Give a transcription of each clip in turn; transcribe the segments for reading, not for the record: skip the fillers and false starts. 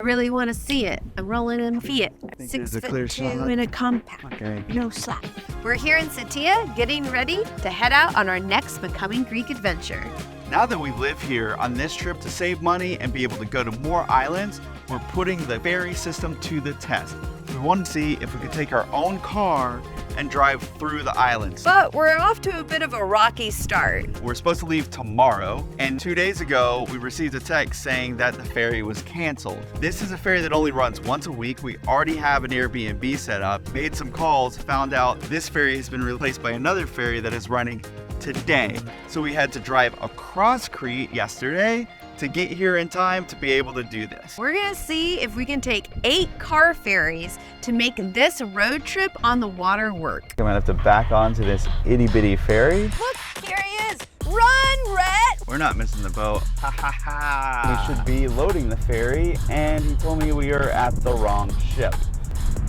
I really want to see it. I'm rolling in Fiat. There's a clear 6'2" shot. in a compact. Okay. No slack. We're here in Sitia, getting ready to head out on our next Becoming Greek adventure. Now that we live here on this trip to save money and be able to go to more islands, we're putting the ferry system to the test. We want to see if we could take our own car and drive through the islands. But we're off to a bit of a rocky start. We're supposed to leave tomorrow, and 2 days ago, we received a text saying that the ferry was canceled. This is a ferry that only runs once a week. We already have an Airbnb set up, made some calls, found out this ferry has been replaced by another ferry that is running today. So we had to drive across Crete yesterday to get here in time to be able to do this. We're gonna see if we can take 8 car ferries to make this road trip on the water work. I'm gonna have to back onto this itty bitty ferry. Look, here he is. Run, Rett! We're not missing the boat. Ha ha ha. We should be loading the ferry, and he told me we are at the wrong ship.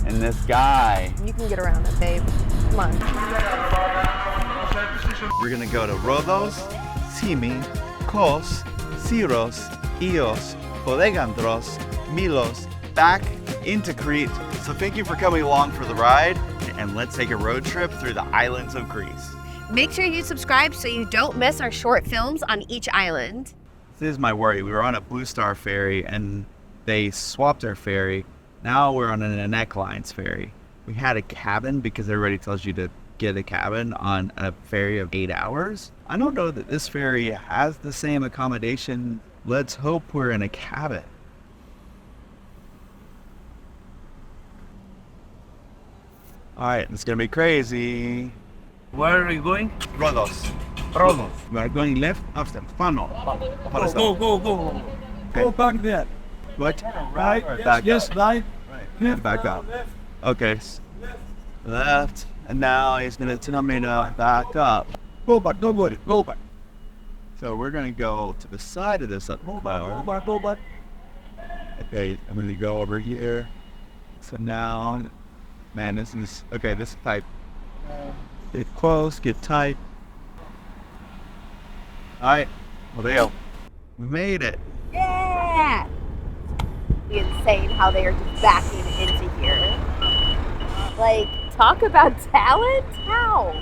And this guy. You can get around it, babe. Come on. We're gonna go to Rhodes, Symi, Kos, Syros, Ios, Dodecanese, Milos, back into Crete. So thank you for coming along for the ride, and let's take a road trip through the islands of Greece. Make sure you subscribe so you don't miss our short films on each island. This is my worry. We were on a Blue Star ferry and they swapped our ferry. Now we're on an Anek Lines ferry. We had a cabin because everybody tells you to get a cabin on a ferry of 8 hours. I don't know that this ferry has the same accommodation. Let's hope we're in a cabin. All right, it's gonna be crazy. Where are you going? Rhodes. Rhodes. We are going left after Fano. Go. Go back there. What? Right? Back Yes, up. right. Back up. Okay. Left. And now he's gonna tell me to back up. Go back, don't worry. Go back. So we're gonna go to the side of this Go flower. back, go back. Okay, I'm gonna go over here. So now, man, this is tight. Get close, get tight. All right, well, there you go. We made it. Yeah! Insane how they are just backing into here. Like, talk about talent? How?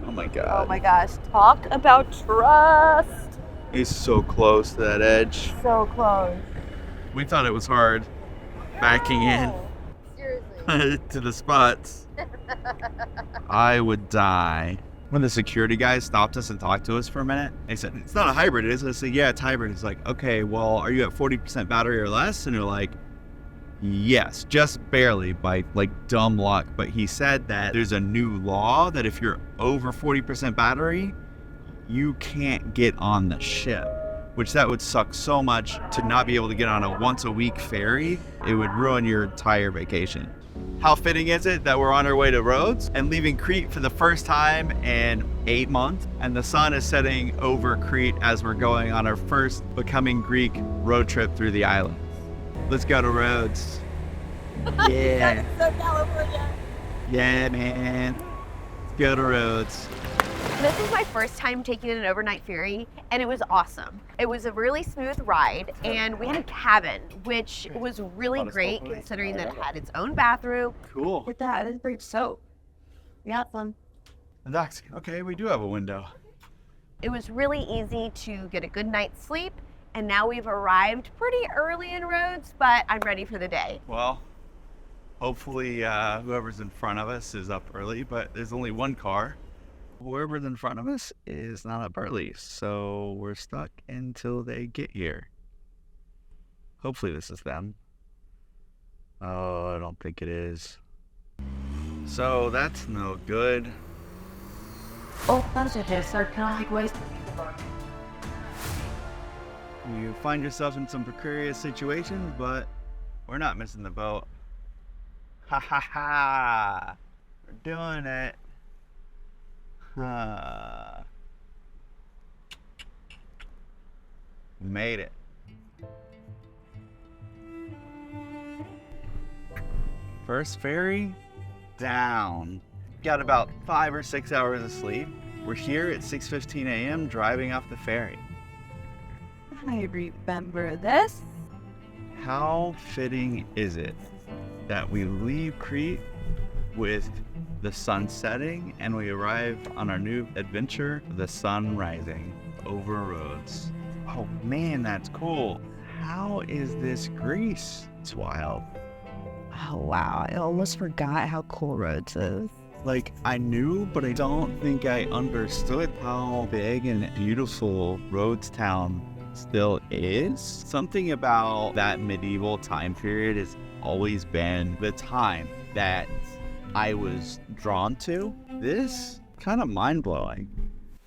Oh my God. Oh my gosh, talk about trust. He's so close to that edge. So close. We thought it was hard backing in Seriously. to the spots. I would die. When the security guys stopped us and talked to us for a minute, they said, it's not a hybrid, is it? I said, yeah, it's hybrid. He's like, okay, well, are you at 40% battery or less? And they're like, yes, just barely by like dumb luck. But he said that there's a new law that if you're over 40% battery, you can't get on the ship, which that would suck so much to not be able to get on a once a week ferry. It would ruin your entire vacation. How fitting is it that we're on our way to Rhodes and leaving Crete for the first time in 8 months, and the sun is setting over Crete as we're going on our first Becoming Greek road trip through the islands. Let's go to Rhodes. Yeah. So California. Yeah, man. Let's go to Rhodes. This was my first time taking an overnight ferry, and it was awesome. It was a really smooth ride, and we had a cabin, which was really great considering that it had its own bathroom. Cool. With that, it's great soap. We had fun. Okay, we do have a window. It was really easy to get a good night's sleep, and now we've arrived pretty early in Rhodes, but I'm ready for the day. Well, hopefully whoever's in front of us is up early, but there's only one car. Whoever's in front of us is not up early, so we're stuck until they get here. Hopefully this is them. Oh, I don't think it is. So that's no good. You find yourself in some precarious situations, but we're not missing the boat. Ha ha ha! We're doing it. Made it. First ferry down. Got about 5 or 6 hours of sleep. We're here at 6:15 a.m. driving off the ferry. I remember this. How fitting is it that we leave Crete with the sun setting and we arrive on our new adventure, the sun rising over Rhodes. Oh man, that's cool. How is this Greece? It's wild. Oh wow, I almost forgot how cool Rhodes is. Like, I knew, but I don't think I understood how big and beautiful Rhodes town still is. Something about that medieval time period has always been the time that I was drawn to. This kind of mind-blowing.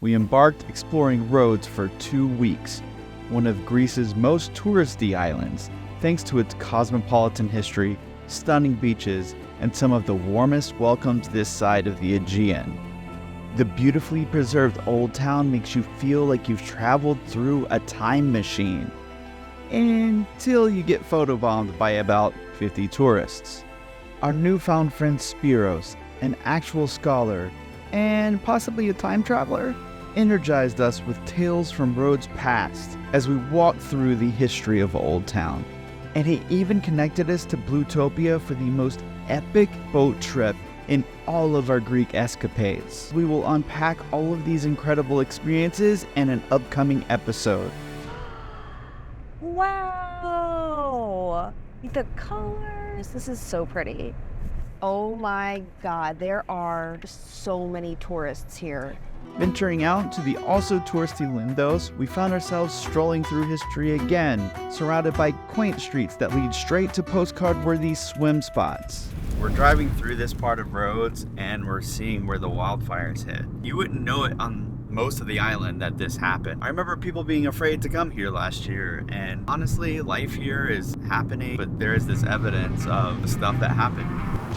We embarked exploring Rhodes for 2 weeks, one of Greece's most touristy islands, thanks to its cosmopolitan history, stunning beaches, and some of the warmest welcomes this side of the Aegean. The beautifully preserved old town makes you feel like you've traveled through a time machine. Until you get photobombed by about 50 tourists. Our newfound friend Spiros, an actual scholar, and possibly a time traveler, energized us with tales from Rhodes' past as we walked through the history of Old Town. And he even connected us to Bluetopia for the most epic boat trip in all of our Greek escapades. We will unpack all of these incredible experiences in an upcoming episode. Wow! The colors! This is so pretty. Oh my god, there are so many tourists here. Venturing out to the also touristy Lindos, we found ourselves strolling through history again, surrounded by quaint streets that lead straight to postcard-worthy swim spots. We're driving through this part of Rhodes, and we're seeing where the wildfires hit. You wouldn't know it on most of the island that this happened. I remember people being afraid to come here last year, and honestly, life here is happening, but there is this evidence of the stuff that happened.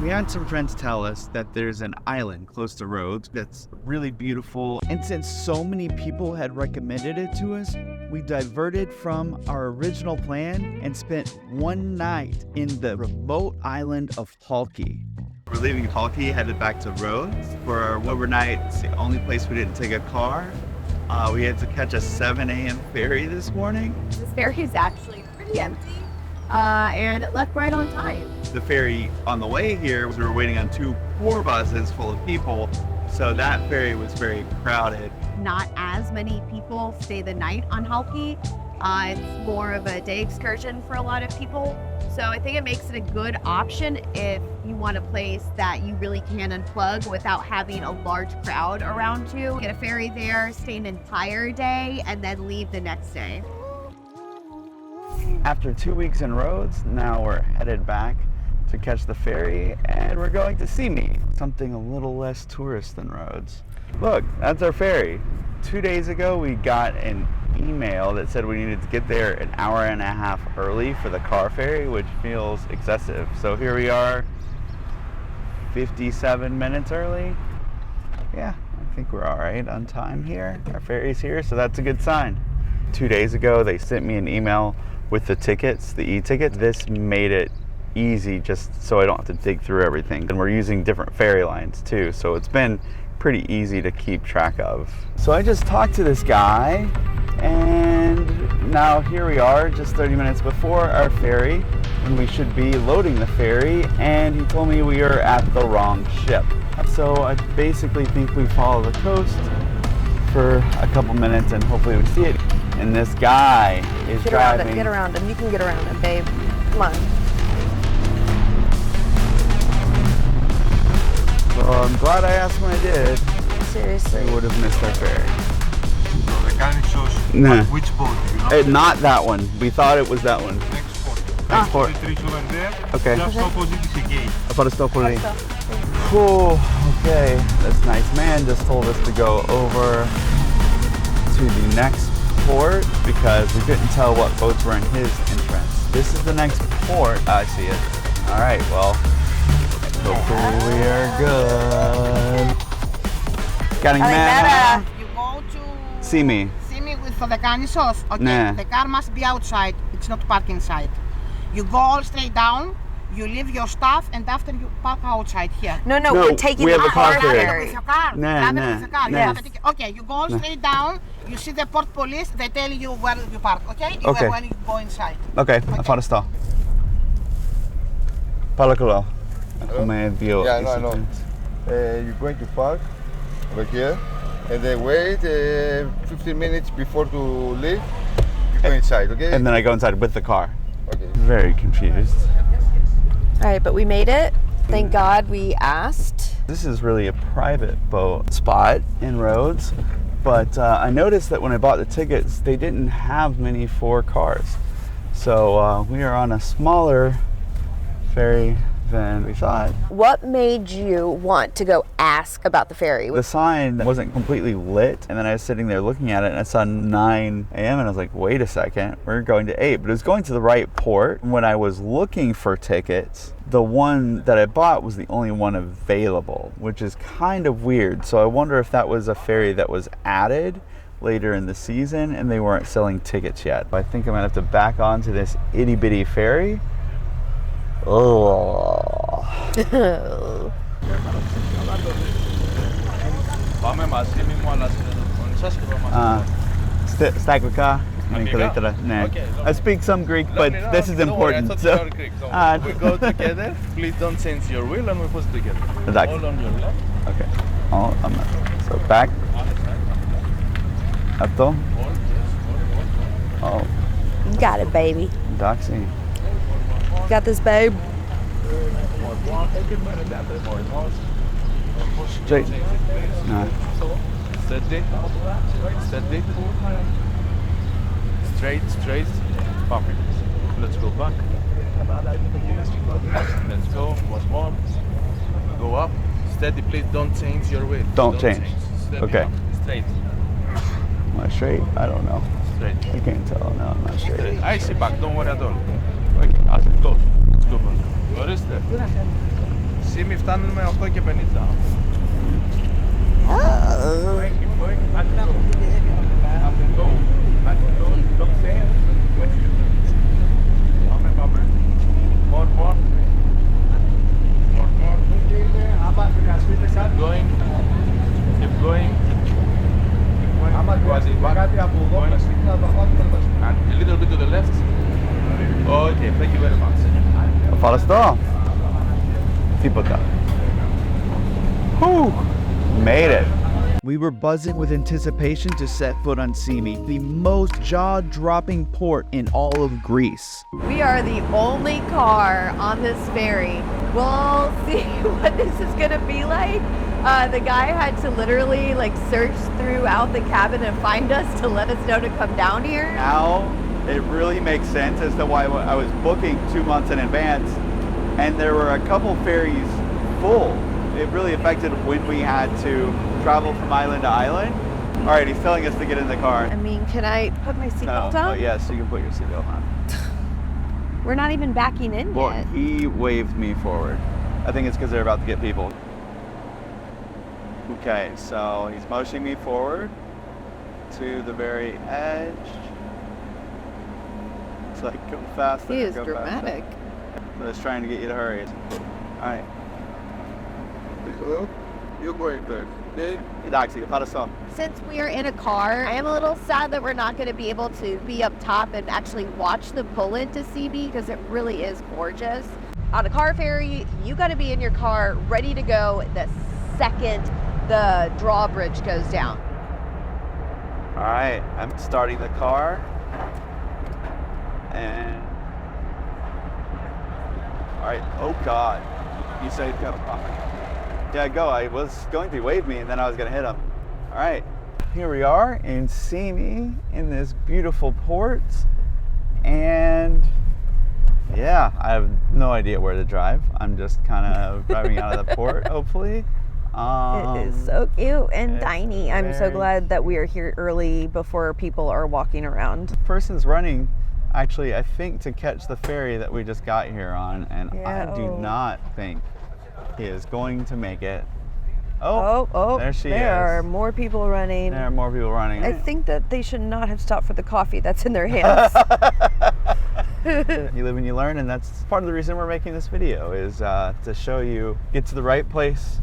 We had some friends tell us that there's an island close to Rhodes that's really beautiful, and since so many people had recommended it to us, we diverted from our original plan and spent one night in the remote island of Halki. We're leaving Halki, headed back to Rhodes for our overnight. It's the only place we didn't take a car. We had to catch a 7 a.m. ferry this morning. This ferry is actually pretty empty, and it left right on time. The ferry on the way here, we were waiting on 2 tour buses full of people, so that ferry was very crowded. Not as many people stay the night on Halki. It's more of a day excursion for a lot of people. So I think it makes it a good option if you want a place that you really can unplug without having a large crowd around you. Get a ferry there, stay an entire day, and then leave the next day. After 2 weeks in Rhodes, now we're headed back to catch the ferry, and we're going to Symi, something a little less tourist than Rhodes. Look, that's our ferry. 2 days ago, we got an email that said we needed to get there an hour and a half early for the car ferry, which feels excessive. So here we are, 57 minutes early. Yeah, I think we're all right on time here. Our ferry's here, so that's a good sign. 2 days ago, they sent me an email with the tickets, the e-tickets. This made it easy just so I don't have to dig through everything. And we're using different ferry lines too, so it's been pretty easy to keep track of. So I just talked to this guy, and now here we are, just 30 minutes before our ferry, when we should be loading the ferry, and he told me we are at the wrong ship. So I basically think we follow the coast for a couple minutes and hopefully we see it. And this guy is driving. Get around him. You can get around him, babe. Come on. Well, I'm glad I asked when I did. Seriously. We would have missed our ferry. Dodekanisos. Nah. Which boat? You know? Not that one. We thought it was that one. Next port. Next port. The trees over there. Okay. Just opposite is a gate. Cool. Okay. This nice man just told us to go over to the next port because we couldn't tell what boats were in his entrance. This is the next port. I see it. All right. Well, hopefully we are good. Kalimera. You go to Symi. Symi with Dodekanisos. Okay, Nah. the car must be outside. It's not parked inside. You go all straight down You leave your stuff and after you park outside here. No, No, we're taking we the have a car car ferry. ferry. With your car. Nah, Travel nah, with your car. You nah. have a ticket. Okay, you go straight down. You see the port police. They tell you where you park. Okay? You Okay. when you go inside. Okay, afaristo. Παρακαλώ. Έχουμε δύο Yeah, I know. εισιτήρες. You're going to park over here and then wait 15 minutes before to leave. You go inside, okay? And then I go inside with the car. Okay. Very confused. All right, but we made it. Thank God we asked. This is really a private boat spot in Rhodes, but I noticed that when I bought the tickets, they didn't have many for cars. So we are on a smaller ferry than we thought. What made you want to go ask about the ferry? The sign wasn't completely lit, and then I was sitting there looking at it, and I saw 9 a.m., and I was like, wait a second, we're going to 8. But it was going to the right port. When I was looking for tickets, the one that I bought was the only one available, which is kind of weird. So I wonder if that was a ferry that was added later in the season, and they weren't selling tickets yet. I think I'm gonna have to back onto this itty bitty ferry. Oh. Πάμε μαζί, μη μου αλλάζετε το φωνή σας και πάμε μαζί. Στα αγγλικά είναι καλύτερα. Ναι. I speak some Greek, but this is important. So, We go together, please don't change your wheel and we push together. Εντάξει. All on your left. Okay. Oh, I'm not. So back. Αυτό. Oh, You got it, baby. εντάξει. You got this, babe. Straight. No. Steady. Steady. Straight, straight. Perfect. Let's go back. Let's go. Once more. Go up. Steady, please don't change your weight. Don't change. Steady. Okay. Straight. Am I straight? I don't know. Straight. I can't tell. No, I'm not straight. Straight. I see back. Don't worry at all. Okay. As it goes. Let's go back. Ορίστε. Σύμι φτάνουμε 8 και 50. A little bit to the left. Okay, thank you very much. Ευχαριστώ. Τίποτα. Whew. Made it. We were buzzing with anticipation to set foot on Symi, the most jaw-dropping port in all of Greece. We are the only car on this ferry. We'll see what this is gonna be like. The guy had to literally like search throughout the cabin and find us to let us know to come down here. Now it really makes sense as to why I was booking 2 months in advance, and there were a couple ferries full. It really affected when we had to travel from island to island. All right, he's telling us to get in the car. I mean, can I put my seatbelt No, on? but yes, you can put your seatbelt on. We're not even backing in Well, yet. he waved me forward. I think it's because they're about to get people. Okay, so he's motioning me forward to the very edge. It's like, go faster. He is go dramatic. Faster. So it's trying to get you to hurry. All right. You're going there, okay? Εντάξει, ευχαριστώ. Since we are in a car, I am a little sad that we're not going to be able to be up top and actually watch the pull into Symi because it really is gorgeous. On a car ferry, you got to be in your car ready to go the second the drawbridge goes down. All right, I'm starting the car. And, all right, oh God. You said go. Yeah, go. I was going to wave me and then I was going to hit him. All right, here we are in Symi in this beautiful port. And yeah, I have no idea where to drive. I'm just kind of driving out of the port, hopefully. It is so cute and it's tiny. I'm so very- glad that we are here early before people are walking around. Person's running, actually, I think, to catch the ferry that we just got here on, and Yeah, I do oh. not think he is going to make it. Oh, there she there is. are more people running. There are more people running. I think that they should not have stopped for the coffee that's in their hands. You live and you learn, and that's part of the reason we're making this video, is to show you get to the right place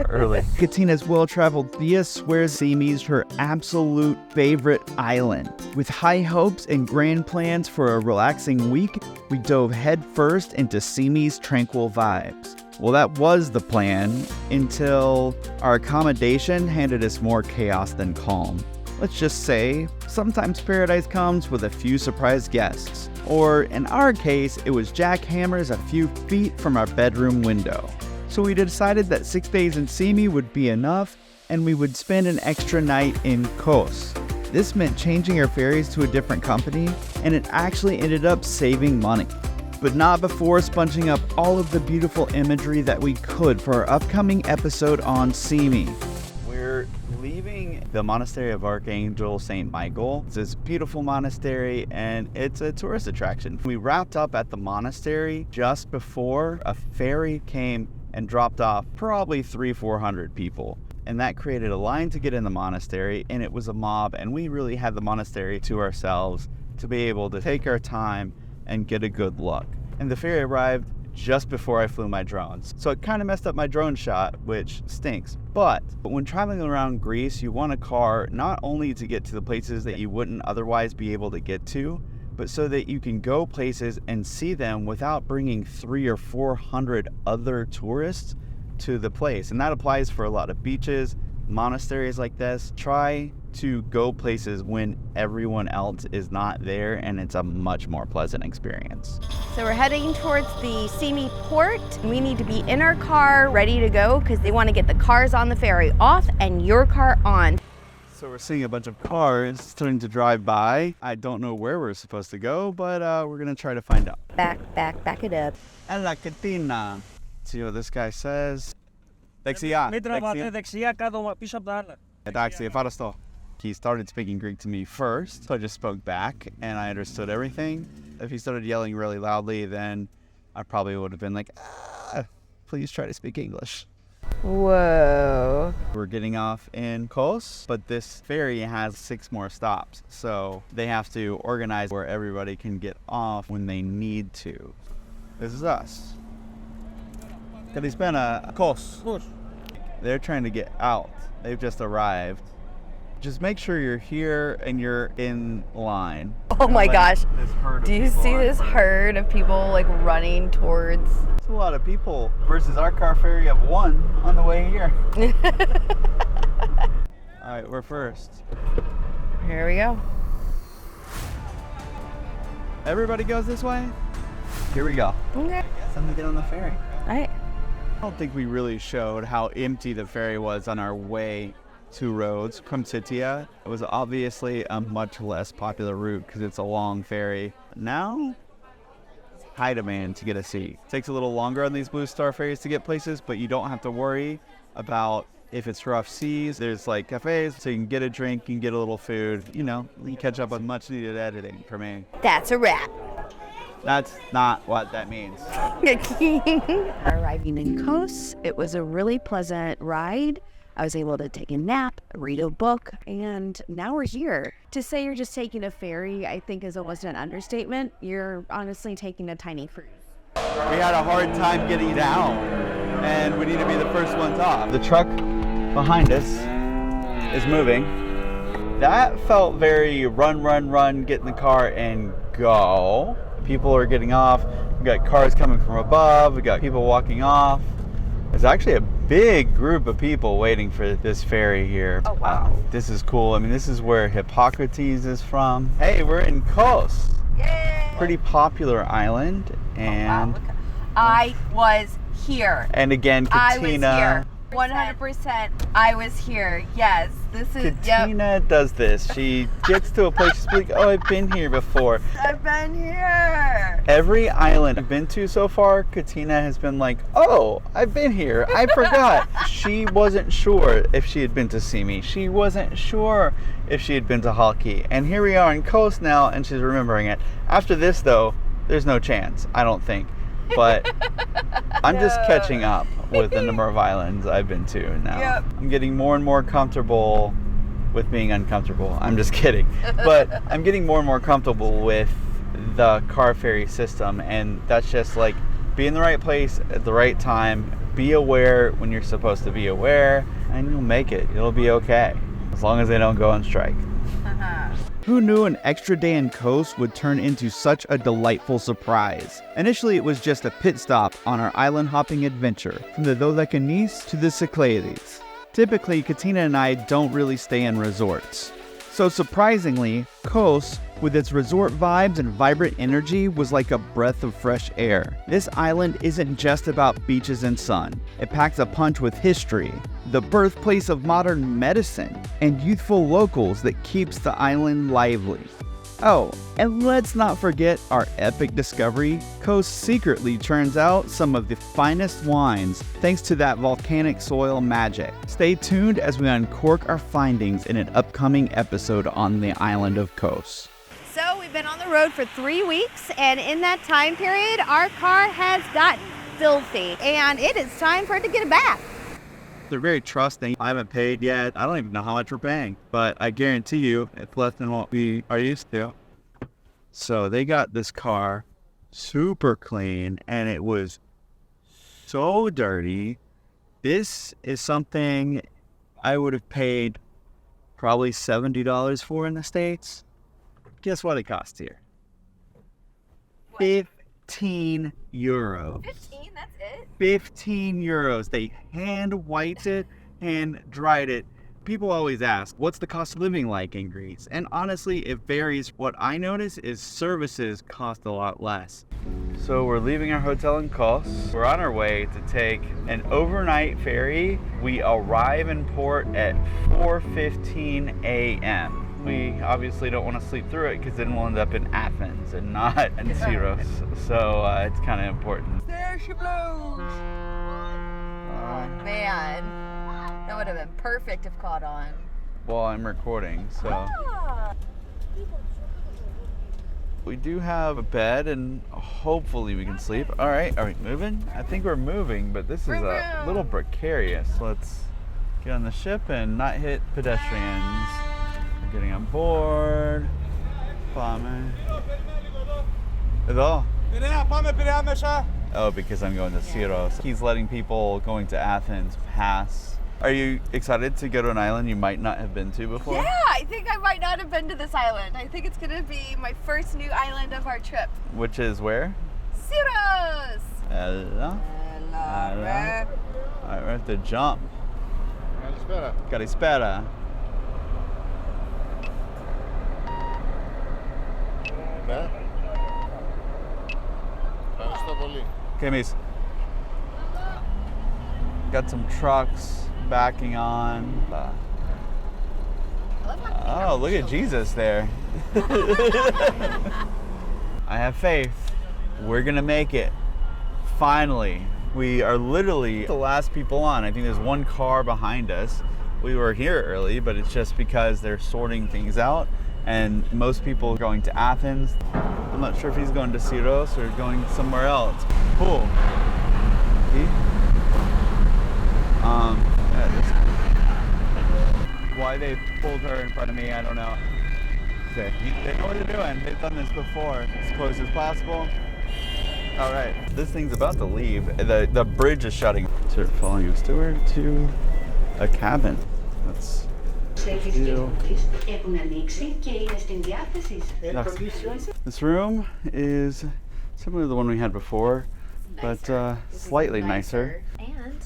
early. Katina's well-traveled Thea swears Symi's her absolute favorite island. With high hopes and grand plans for a relaxing week, we dove headfirst into Symi's tranquil vibes. Well, that was the plan until our accommodation handed us more chaos than calm. Let's just say, sometimes paradise comes with a few surprise guests. Or in our case, it was jackhammers a few feet from our bedroom window. So we decided that 6 days in Symi would be enough, and we would spend an extra night in Kos. This meant changing our ferries to a different company, and it actually ended up saving money. But not before sponging up all of the beautiful imagery that we could for our upcoming episode on Symi. We're leaving the monastery of Archangel St. Michael. It's this beautiful monastery, and it's a tourist attraction. We wrapped up at the monastery just before a ferry came and dropped off probably 300-400 people. And that created a line to get in the monastery, and it was a mob, and we really had the monastery to ourselves to be able to take our time and get a good look. And the ferry arrived just before I flew my drones. So it kind of messed up my drone shot, which stinks. But when traveling around Greece, you want a car not only to get to the places that you wouldn't otherwise be able to get to, but so that you can go places and see them without bringing 300 or 400 other tourists to the place. And that applies for a lot of beaches, monasteries like this. Try to go places when everyone else is not there, and it's a much more pleasant experience. So we're heading towards the Symi port. We need to be in our car ready to go because they want to get the cars on the ferry off and your car on. So we're seeing a bunch of cars starting to drive by. I don't know where we're supposed to go, but we're gonna try to find out. Back it up. Anek Katina. See what this guy says. Dexia. He started speaking Greek to me first, so I just spoke back and I understood everything. If he started yelling really loudly, then I probably would have been like, please try to speak English. Whoa. We're getting off in Kos, but this ferry has 6 more stops, so they have to organize where everybody can get off when they need to. This is us. Kalispena, Kos. They're trying to get out. They've just arrived. Just make sure you're here and you're in line. Oh my gosh. Do you see this herd of people like running towards? It's a lot of people versus our car ferry of 1 on the way here. All right, we're first. Here we go. Everybody goes this way? Here we go. Okay. Time to get on the ferry. All right. I don't think we really showed how empty the ferry was on our way to Rhodes from Sitia. It was obviously a much less popular route because it's a long ferry. Now, high demand to get a seat. It takes a little longer on these Blue Star Ferries to get places, but you don't have to worry about if it's rough seas. There's like cafes, so you can get a drink, you can get a little food. You know, you catch up on much needed editing for me. That's a wrap. That's not what that means. Arriving in Kos, it was a really pleasant ride. I was able to take a nap, read a book, and now we're here. To say you're just taking a ferry, I think is almost an understatement. You're honestly taking a tiny cruise. We had a hard time getting down, and we need to be the first ones off. The truck behind us is moving. That felt very run, get in the car and go. People are getting off. We got cars coming from above. We got people walking off. There's actually a big group of people waiting for this ferry here. Oh, wow. This is cool. I mean, this is where Hippocrates is from. Hey, we're in Kos. Yay! Pretty popular island. And Oh, wow. I was here. And again, Katina. I was here. 100%. I was here. Yes. This is. Katina does this. She gets to a place, she's like, oh, I've been here before. I've been here. Every island I've been to so far, Katina has been like, oh, I've been here. I forgot. She wasn't sure if she had been to Symi. She wasn't sure if she had been to Halki. And here we are in Kos now, and she's remembering it. After this, though, there's no chance, I don't think. But I'm just catching up with the number of islands I've been to now. Yep. I'm getting more and more comfortable with being uncomfortable. I'm just kidding. But I'm getting more and more comfortable with the car ferry system, and that's just like be in the right place at the right time, be aware when you're supposed to be aware, and you'll make it. It'll be okay, as long as they don't go on strike. Who knew an extra day in Kos would turn into such a delightful surprise? Initially, it was just a pit stop on our island hopping adventure, from the Dodecanese to the Cyclades. Typically, Katina and I don't really stay in resorts. So surprisingly, Kos, with its resort vibes and vibrant energy, was like a breath of fresh air. This island isn't just about beaches and sun. It packs a punch with history, the birthplace of modern medicine, and youthful locals that keeps the island lively. Oh, and let's not forget our epic discovery. Kos secretly churns out some of the finest wines thanks to that volcanic soil magic. Stay tuned as we uncork our findings in an upcoming episode on the island of Kos. So we've been on the road for 3 weeks, and in that time period, our car has gotten filthy, and it is time for it to get a bath. They're very trusting. I haven't paid yet. I don't even know how much we're paying, but I guarantee you it's less than what we are used to. So they got this car super clean, and it was so dirty. This is something I would have paid probably $70 for in the States. Guess what it costs here? What? 15 euros. 15, that's it? 15 euros. They hand wiped it, hand dried it. People always ask, what's the cost of living like in Greece? And honestly, it varies. What I notice is services cost a lot less. So we're leaving our hotel in Kos. We're on our way to take an overnight ferry. We arrive in port at 4:15 a.m. We obviously don't want to sleep through it because then we'll end up in Athens and not in Syros. So it's kind of important. There she blows! Oh man, that would have been perfect if caught on. Well, I'm recording, so. We do have a bed and hopefully we can sleep. All right, are we moving? I think we're moving, but this is a little precarious. Let's get on the ship and not hit pedestrians. We're getting on board. Πάμε. Εδώ. Oh, because I'm going to Syros. He's letting people going to Athens pass. Are you excited to go to an island you might not have been to before? Yeah, I think I might not have been to this island. I think it's gonna be my first new island of our trip. Which is where? Syros! Hello. All right, we have to jump. Kalispera. Okay, miss. Got some trucks backing on. Oh, look at Jesus there. I have faith. We're gonna make it. Finally. We are literally the last people on. I think there's one car behind us. We were here early, but it's just because they're sorting things out, and most people are going to Athens. I'm not sure if he's going to Syros or going somewhere else. Cool. Why they pulled her in front of me, I don't know. Okay. They know what they're doing. They've done this before. As close as possible. All right. This thing's about to leave. The bridge is shutting. So we're following a steward to a cabin. That's This room is similar to the one we had before, but slightly nicer. And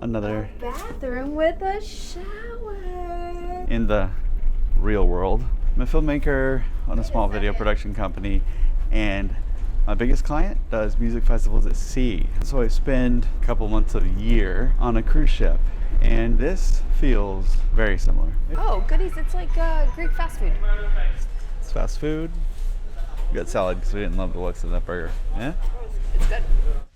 Another bathroom with a shower. in the real world. I'm a filmmaker on a small video production company, and my biggest client does music festivals at sea. So I spend a couple months of the year on a cruise ship, and this feels very similar. Oh, goodies, it's like Greek fast food. It's fast food. We got salad because we didn't love the looks of that burger. Yeah? It's good.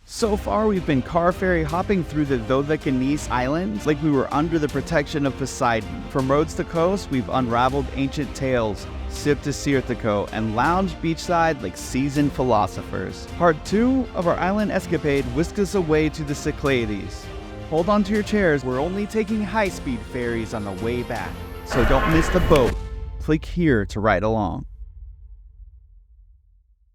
So far, we've been car ferry hopping through the Dodecanese Islands like we were under the protection of Poseidon. From Rhodes to Kos, we've unraveled ancient tales, sipped Assyrtiko, and lounged beachside like seasoned philosophers. Part 2 of our island escapade whisked us away to the Cyclades. Hold on to your chairs, we're only taking high-speed ferries on the way back. So don't miss the boat. Click here to ride along.